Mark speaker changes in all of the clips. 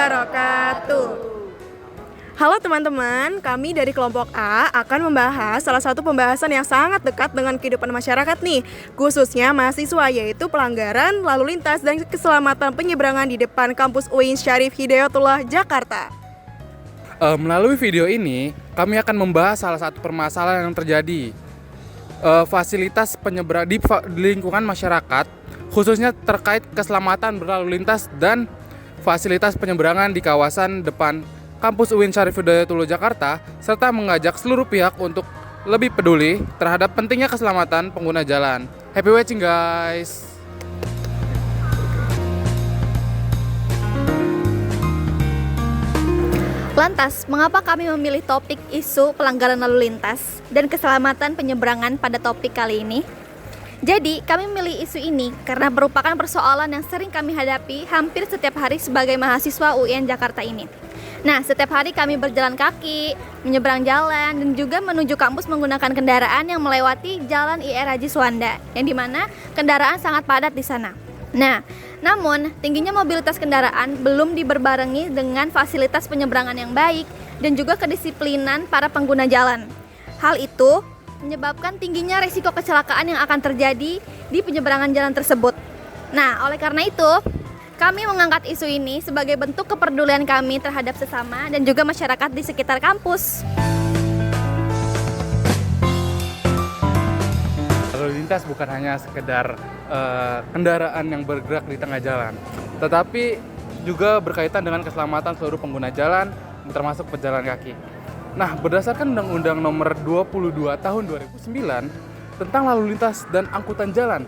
Speaker 1: wabarakatuh. Halo teman-teman, kami dari kelompok A akan membahas salah satu pembahasan yang sangat dekat dengan kehidupan masyarakat nih, khususnya mahasiswa, yaitu pelanggaran lalu lintas dan keselamatan penyeberangan di depan kampus UIN Syarif Hidayatullah, Jakarta.
Speaker 2: Melalui video ini, kami akan membahas salah satu permasalahan yang terjadi. Fasilitas penyeberang di lingkungan masyarakat, khususnya terkait keselamatan berlalu lintas dan fasilitas penyeberangan di kawasan depan kampus UIN Syarif Hidayatullah Jakarta, serta mengajak seluruh pihak untuk lebih peduli terhadap pentingnya keselamatan pengguna jalan. Happy watching guys!
Speaker 3: Lantas, mengapa kami memilih topik isu pelanggaran lalu lintas dan keselamatan penyeberangan pada topik kali ini? Jadi, kami memilih isu ini karena merupakan persoalan yang sering kami hadapi hampir setiap hari sebagai mahasiswa UIN Jakarta ini. Nah, setiap hari kami berjalan kaki, menyeberang jalan, dan juga menuju kampus menggunakan kendaraan yang melewati Jalan IR Haji Suwanda, yang dimana kendaraan sangat padat di sana. Nah, namun tingginya mobilitas kendaraan belum diberbarengi dengan fasilitas penyeberangan yang baik dan juga kedisiplinan para pengguna jalan. Hal itu menyebabkan tingginya risiko kecelakaan yang akan terjadi di penyeberangan jalan tersebut. Nah, oleh karena itu, kami mengangkat isu ini sebagai bentuk kepedulian kami terhadap sesama dan juga masyarakat di sekitar kampus.
Speaker 2: Lalu lintas bukan hanya sekedar kendaraan yang bergerak di tengah jalan, tetapi juga berkaitan dengan keselamatan seluruh pengguna jalan, termasuk pejalan kaki. Nah, berdasarkan Undang-Undang Nomor 22 Tahun 2009 tentang lalu lintas dan angkutan jalan,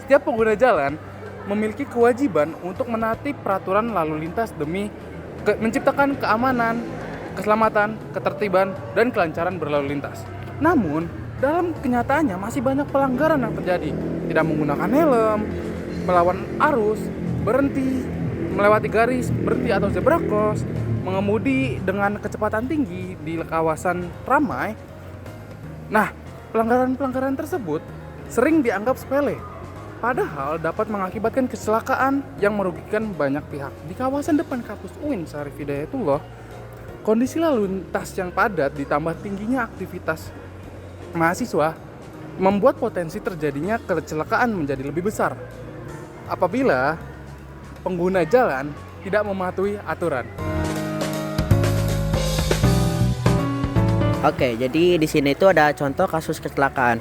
Speaker 2: setiap pengguna jalan memiliki kewajiban untuk menaati peraturan lalu lintas demi menciptakan keamanan, keselamatan, ketertiban, dan kelancaran berlalu lintas. Namun, dalam kenyataannya masih banyak pelanggaran yang terjadi. Tidak menggunakan helm, melawan arus, berhenti, melewati garis berhenti atau zebra cross, mengemudi dengan kecepatan tinggi di kawasan ramai. Nah, pelanggaran-pelanggaran tersebut sering dianggap sepele, padahal dapat mengakibatkan kecelakaan yang merugikan banyak pihak. Di kawasan depan kampus UIN Syarif Hidayatullah, kondisi lalu lintas yang padat ditambah tingginya aktivitas mahasiswa membuat potensi terjadinya kecelakaan menjadi lebih besar apabila pengguna jalan tidak mematuhi aturan.
Speaker 4: Oke, jadi di sini itu ada contoh kasus kecelakaan.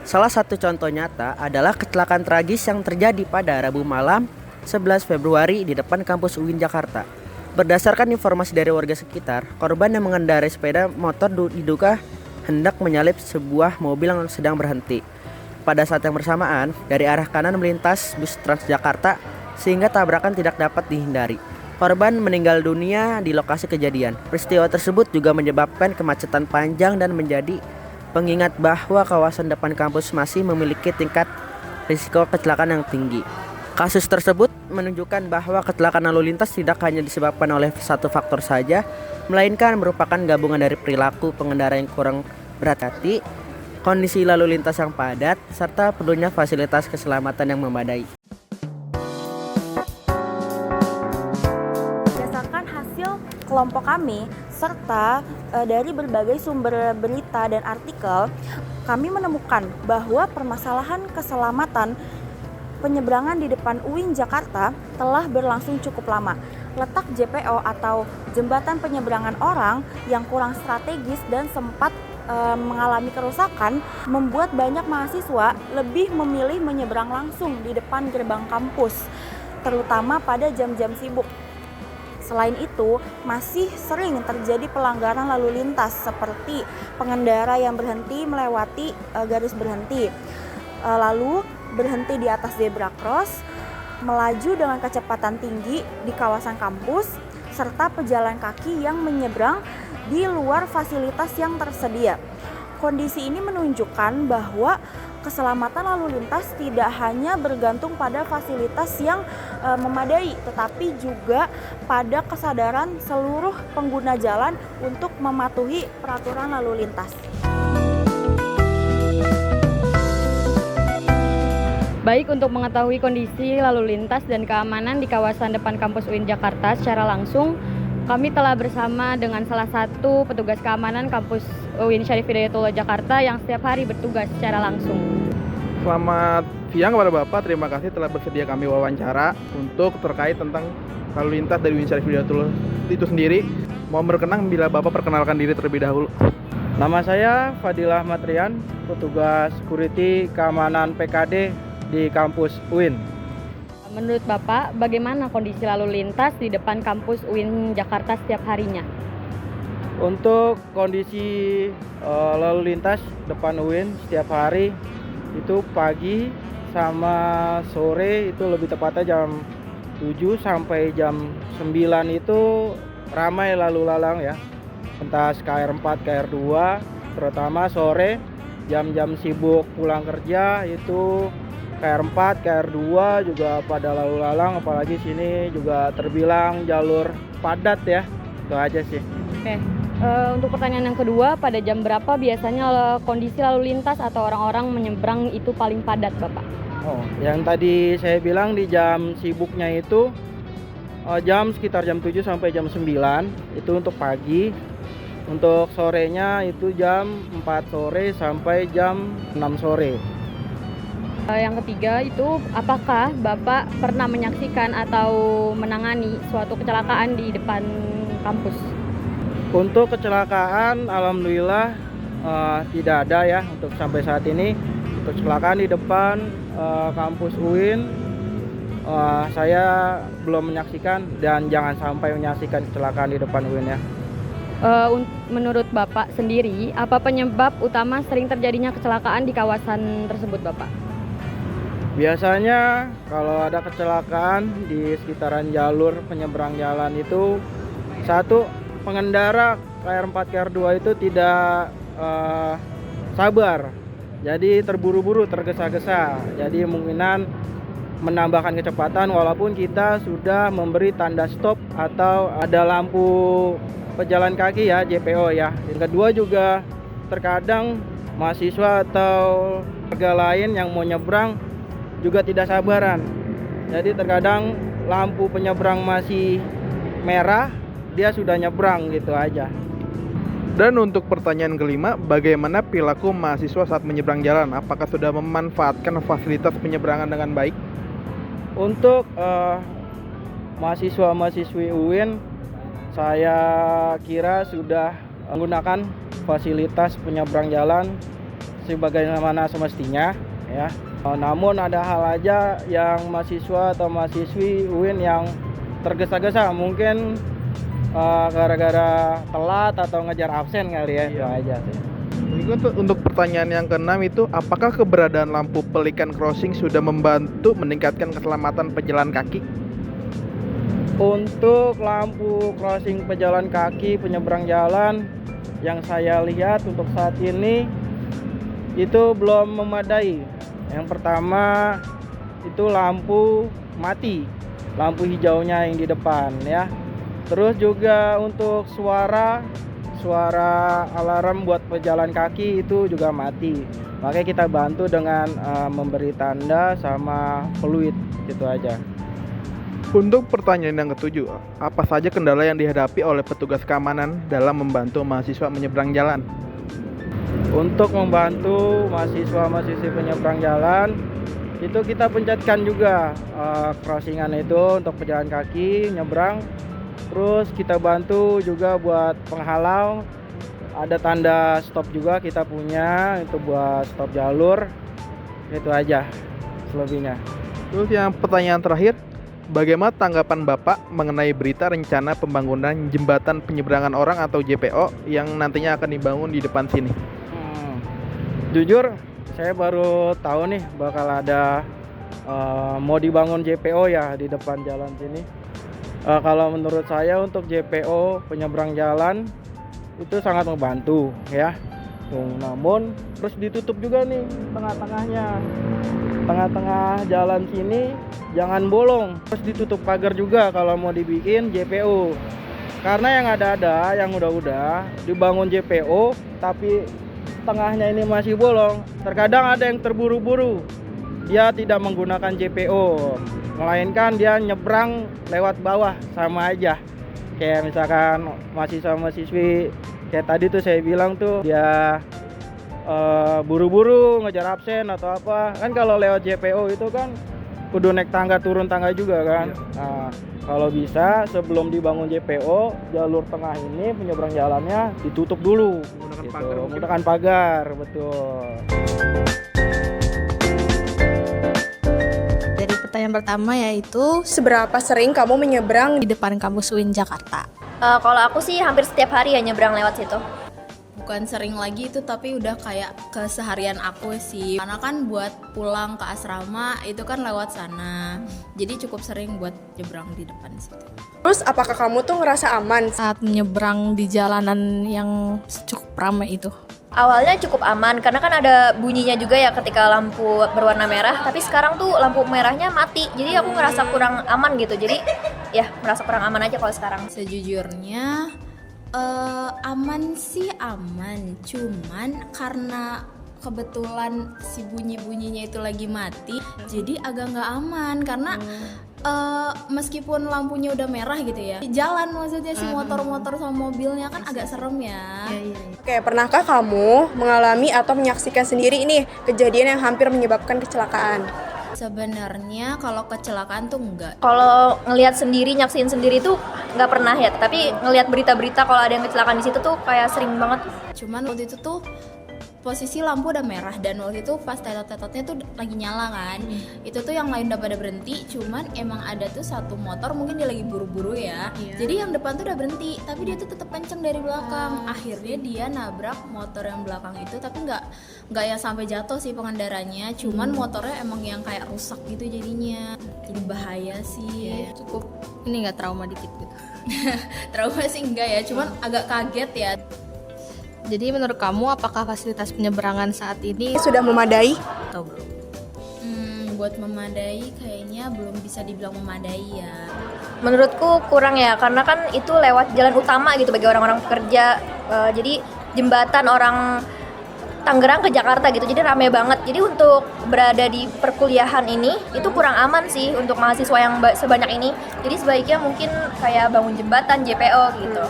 Speaker 4: Salah satu contoh nyata adalah kecelakaan tragis yang terjadi pada Rabu malam 11 Februari di depan kampus UIN Jakarta. Berdasarkan informasi dari warga sekitar, korban yang mengendarai sepeda motor diduga hendak menyalip sebuah mobil yang sedang berhenti. Pada saat yang bersamaan, dari arah kanan melintas bus Transjakarta sehingga tabrakan tidak dapat dihindari. Korban meninggal dunia di lokasi kejadian. Peristiwa tersebut juga menyebabkan kemacetan panjang dan menjadi pengingat bahwa kawasan depan kampus masih memiliki tingkat risiko kecelakaan yang tinggi. Kasus tersebut menunjukkan bahwa kecelakaan lalu lintas tidak hanya disebabkan oleh satu faktor saja, melainkan merupakan gabungan dari perilaku pengendara yang kurang berhati-hati, kondisi lalu lintas yang padat, serta perlunya fasilitas keselamatan yang memadai.
Speaker 5: Berdasarkan hasil kelompok kami, serta dari berbagai sumber berita dan artikel, kami menemukan bahwa permasalahan keselamatan penyeberangan di depan UIN Jakarta telah berlangsung cukup lama. Letak JPO atau jembatan penyeberangan orang yang kurang strategis dan sempat mengalami kerusakan membuat banyak mahasiswa lebih memilih menyeberang langsung di depan gerbang kampus, terutama pada jam-jam sibuk. Selain itu, masih sering terjadi pelanggaran lalu lintas seperti pengendara yang berhenti melewati garis berhenti, lalu berhenti di atas zebra cross, melaju dengan kecepatan tinggi di kawasan kampus, serta pejalan kaki yang menyeberang di luar fasilitas yang tersedia. Kondisi ini menunjukkan bahwa keselamatan lalu lintas tidak hanya bergantung pada fasilitas yang memadai, tetapi juga pada kesadaran seluruh pengguna jalan untuk mematuhi peraturan lalu lintas.
Speaker 6: baik untuk mengetahui kondisi lalu lintas dan keamanan di kawasan depan kampus UIN Jakarta secara langsung. Kami telah bersama dengan salah satu petugas keamanan kampus UIN Syarif Hidayatullah Jakarta yang setiap hari bertugas secara langsung.
Speaker 7: Selamat siang kepada Bapak, terima kasih telah bersedia kami wawancara untuk terkait tentang lalu lintas dari UIN Syarif Hidayatullah itu sendiri. Mohon berkenan bila Bapak perkenalkan diri terlebih dahulu.
Speaker 8: Nama saya Fadilah Matrian, petugas security keamanan PKD di kampus UIN.
Speaker 6: Menurut Bapak, bagaimana kondisi lalu lintas di depan kampus UIN Jakarta setiap harinya?
Speaker 8: Untuk kondisi lalu lintas depan UIN setiap hari itu pagi sama sore, itu lebih tepatnya jam 7 sampai jam 9 itu ramai lalu lalang ya. Entah KR4, KR2, terutama sore jam-jam sibuk pulang kerja itu KR4, KR2 juga pada lalu lalang, apalagi sini juga terbilang jalur padat ya. Itu aja sih.
Speaker 6: Oke. Untuk pertanyaan yang kedua, pada jam berapa biasanya kondisi lalu lintas atau orang-orang menyeberang itu paling padat, Bapak?
Speaker 8: Oh, yang tadi saya bilang di jam sibuknya itu sekitar jam 7 sampai jam 9 itu untuk pagi. Untuk sorenya itu jam 4 sore sampai jam 6 sore.
Speaker 6: Yang ketiga itu, apakah Bapak pernah menyaksikan atau menangani suatu kecelakaan di depan kampus?
Speaker 8: Untuk kecelakaan, alhamdulillah tidak ada ya untuk sampai saat ini. Untuk kecelakaan di depan kampus UIN, saya belum menyaksikan dan jangan sampai menyaksikan kecelakaan di depan UIN ya.
Speaker 6: Menurut Bapak sendiri, apa penyebab utama sering terjadinya kecelakaan di kawasan tersebut, Bapak?
Speaker 8: Biasanya kalau ada kecelakaan di sekitaran jalur penyeberang jalan itu, satu, pengendara KR4, KR2 itu tidak sabar, jadi terburu-buru, tergesa-gesa, jadi kemungkinan menambahkan kecepatan walaupun kita sudah memberi tanda stop atau ada lampu pejalan kaki ya, JPO ya. Yang kedua juga terkadang mahasiswa atau warga lain yang mau nyebrang juga tidak sabaran. Jadi terkadang lampu penyeberang masih merah, dia sudah nyebrang gitu aja.
Speaker 7: Dan untuk pertanyaan kelima, bagaimana perilaku mahasiswa saat menyeberang jalan? Apakah sudah memanfaatkan fasilitas penyeberangan dengan baik?
Speaker 8: Untuk mahasiswa-mahasiswi UIN, saya kira sudah menggunakan fasilitas penyeberang jalan sebagaimana semestinya ya. Namun ada hal aja yang mahasiswa atau mahasiswi UIN yang tergesa-gesa, mungkin gara-gara telat atau ngejar absen kali ya. Itu aja sih.
Speaker 7: Untuk pertanyaan yang keenam itu, apakah keberadaan lampu pelikan crossing sudah membantu meningkatkan keselamatan pejalan kaki?
Speaker 8: Untuk lampu crossing pejalan kaki penyeberang jalan yang saya lihat untuk saat ini itu belum memadai. Yang pertama itu lampu mati, lampu hijaunya yang di depan ya. Terus juga untuk suara alarm buat pejalan kaki itu juga mati. Makanya kita bantu dengan memberi tanda sama peluit, gitu aja.
Speaker 7: Untuk pertanyaan yang ketujuh, apa saja kendala yang dihadapi oleh petugas keamanan dalam membantu mahasiswa menyeberang jalan?
Speaker 8: Untuk membantu mahasiswa-mahasiswi penyeberang jalan, itu kita pencetkan juga crossingan itu untuk pejalan kaki, nyebrang. Terus kita bantu juga buat penghalau, ada tanda stop juga kita punya, itu buat stop jalur. Itu aja selebihnya.
Speaker 7: Terus yang pertanyaan terakhir, bagaimana tanggapan Bapak mengenai berita rencana pembangunan jembatan penyeberangan orang atau JPO yang nantinya akan dibangun di depan sini?
Speaker 8: Jujur, saya baru tahu nih bakal ada mau dibangun JPO ya di depan jalan sini. Kalau menurut saya untuk JPO penyeberang jalan itu sangat membantu ya. Namun terus ditutup juga nih tengah-tengahnya. Tengah-tengah jalan sini jangan bolong. Terus ditutup pagar juga kalau mau dibikin JPO. Karena yang ada-ada, yang udah-udah dibangun JPO tapi tengahnya ini masih bolong. Terkadang ada yang terburu-buru dia tidak menggunakan JPO, melainkan dia nyebrang lewat bawah, sama aja. Kayak misalkan mahasiswa-mahasiswi kayak tadi tuh saya bilang tuh dia buru-buru ngejar absen atau apa. Kan kalau lewat JPO itu kan kudu naik tangga turun tangga juga kan. Nah, kalau bisa sebelum dibangun JPO, jalur tengah ini penyeberang jalannya ditutup dulu. Menggunakan pagar, betul.
Speaker 9: Dari pertanyaan pertama yaitu
Speaker 1: Seberapa sering kamu menyeberang
Speaker 9: di depan kampus UIN Jakarta.
Speaker 3: Kalau aku sih hampir setiap hari ya nyebrang lewat situ.
Speaker 9: Bukan sering lagi itu, tapi udah kayak keseharian aku sih. Karena kan buat pulang ke asrama itu kan lewat sana. Jadi cukup sering buat nyebrang di depan situ.
Speaker 1: Terus apakah kamu tuh ngerasa aman?
Speaker 9: Saat menyeberang di jalanan yang cukup ramai itu.
Speaker 3: Awalnya cukup aman karena kan ada bunyinya juga ya ketika lampu berwarna merah. Tapi sekarang tuh lampu merahnya mati. Jadi aku ngerasa kurang aman gitu. Jadi ya merasa kurang aman aja kalau sekarang.
Speaker 9: Sejujurnya aman sih aman, cuman karena kebetulan si bunyi-bunyinya itu lagi mati, jadi agak nggak aman karena meskipun lampunya udah merah gitu ya, jalan maksudnya si motor-motor sama mobilnya kan agak serem ya.
Speaker 1: Oke, pernahkah kamu mengalami atau menyaksikan sendiri ini kejadian yang hampir menyebabkan kecelakaan?
Speaker 9: Sebenarnya kalau kecelakaan tuh enggak.
Speaker 3: Kalau ngelihat sendiri, nyaksiin sendiri tuh nggak pernah ya. Tapi ngelihat berita-berita kalau ada yang kecelakaan di situ tuh kayak sering banget.
Speaker 9: Cuman waktu itu tuh posisi lampu udah merah dan waktu itu pas tetot-tetotnya tuh lagi nyala kan. Itu tuh yang lain udah pada berhenti, cuman emang ada tuh satu motor mungkin dia lagi buru-buru ya. Jadi yang depan tuh udah berhenti, tapi dia tuh tetap kenceng dari belakang. Akhirnya dia nabrak motor yang belakang itu, tapi nggak yang sampai jatuh sih pengendaranya, cuman motornya emang yang kayak rusak gitu jadinya. Jadi bahaya sih.
Speaker 6: Cukup ini nggak trauma dikit gitu.
Speaker 9: Trauma sih enggak ya, cuman agak kaget ya.
Speaker 6: Jadi menurut kamu apakah fasilitas penyeberangan saat ini
Speaker 1: Sudah memadai?
Speaker 6: atau belum?
Speaker 9: Buat memadai kayaknya belum bisa dibilang memadai ya.
Speaker 3: Menurutku kurang ya, karena kan itu lewat jalan utama gitu bagi orang-orang pekerja. Jadi jembatan orang Tangerang ke Jakarta gitu, jadi rame banget. Jadi untuk berada di perkuliahan ini itu kurang aman sih untuk mahasiswa yang sebanyak ini. Jadi sebaiknya mungkin kayak bangun jembatan, JPO gitu.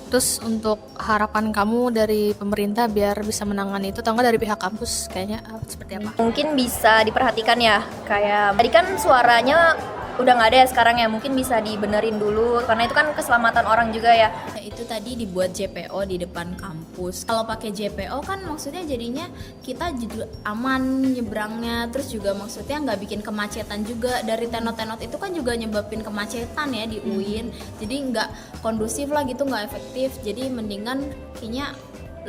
Speaker 6: Terus untuk harapan kamu dari pemerintah biar bisa menangani itu, atau enggak dari pihak kampus kayaknya seperti apa?
Speaker 3: Mungkin bisa diperhatikan ya, kayak tadi kan suaranya udah nggak ada ya sekarang ya, mungkin bisa dibenerin dulu karena itu kan keselamatan orang juga ya.
Speaker 9: Itu tadi dibuat JPO di depan kampus. Kalau pakai JPO kan maksudnya jadinya kita juga aman nyebrangnya, terus juga maksudnya nggak bikin kemacetan juga. Dari tenot-tenot itu kan juga nyebabin kemacetan ya di UIN. Jadi nggak kondusif lah gitu, nggak efektif. Jadi mendingan kayaknya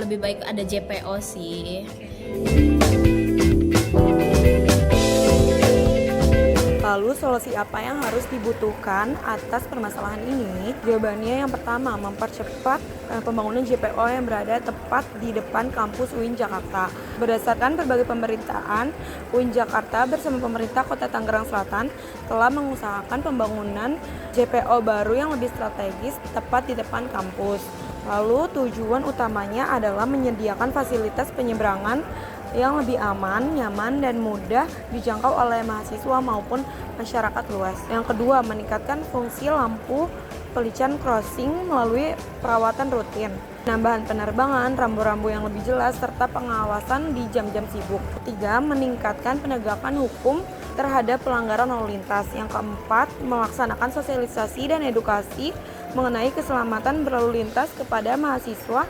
Speaker 9: lebih baik ada JPO sih.
Speaker 5: Lalu solusi apa yang harus dibutuhkan atas permasalahan ini? Jawabannya yang pertama, mempercepat pembangunan JPO yang berada tepat di depan kampus UIN Jakarta. Berdasarkan berbagai pemberitaan, UIN Jakarta bersama pemerintah Kota Tangerang Selatan telah mengusahakan pembangunan JPO baru yang lebih strategis tepat di depan kampus. Lalu tujuan utamanya adalah menyediakan fasilitas penyeberangan yang lebih aman, nyaman, dan mudah dijangkau oleh mahasiswa maupun masyarakat luas. Yang kedua, meningkatkan fungsi lampu pelician crossing melalui perawatan rutin, penambahan penerbangan, rambu-rambu yang lebih jelas, serta pengawasan di jam-jam sibuk. Ketiga, meningkatkan penegakan hukum terhadap pelanggaran lalu lintas. Yang keempat, melaksanakan sosialisasi dan edukasi mengenai keselamatan berlalu lintas kepada mahasiswa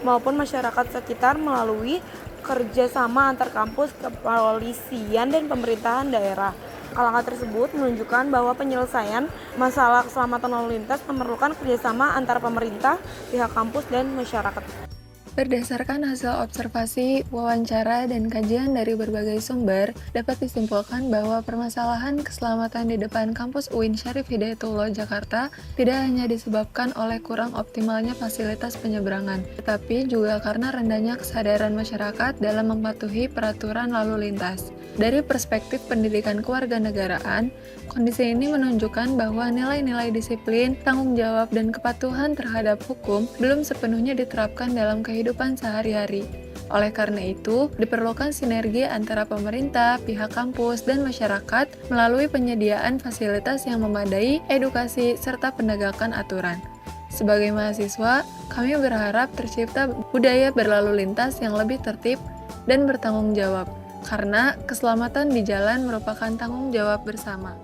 Speaker 5: maupun masyarakat sekitar melalui kerjasama antar kampus, kepolisian, dan pemerintahan daerah. Langkah tersebut menunjukkan bahwa penyelesaian masalah keselamatan lalu lintas memerlukan kerjasama antar pemerintah, pihak kampus, dan masyarakat.
Speaker 10: Berdasarkan hasil observasi, wawancara, dan kajian dari berbagai sumber, dapat disimpulkan bahwa permasalahan keselamatan di depan kampus UIN Syarif Hidayatullah Jakarta tidak hanya disebabkan oleh kurang optimalnya fasilitas penyeberangan, tetapi juga karena rendahnya kesadaran masyarakat dalam mematuhi peraturan lalu lintas. Dari perspektif pendidikan kewarganegaraan, kondisi ini menunjukkan bahwa nilai-nilai disiplin, tanggung jawab, dan kepatuhan terhadap hukum belum sepenuhnya diterapkan dalam kehidupan sehari-hari. Oleh karena itu, diperlukan sinergi antara pemerintah, pihak kampus, dan masyarakat melalui penyediaan fasilitas yang memadai, edukasi, serta penegakan aturan. Sebagai mahasiswa, kami berharap tercipta budaya berlalu lintas yang lebih tertib dan bertanggung jawab, karena keselamatan di jalan merupakan tanggung jawab bersama.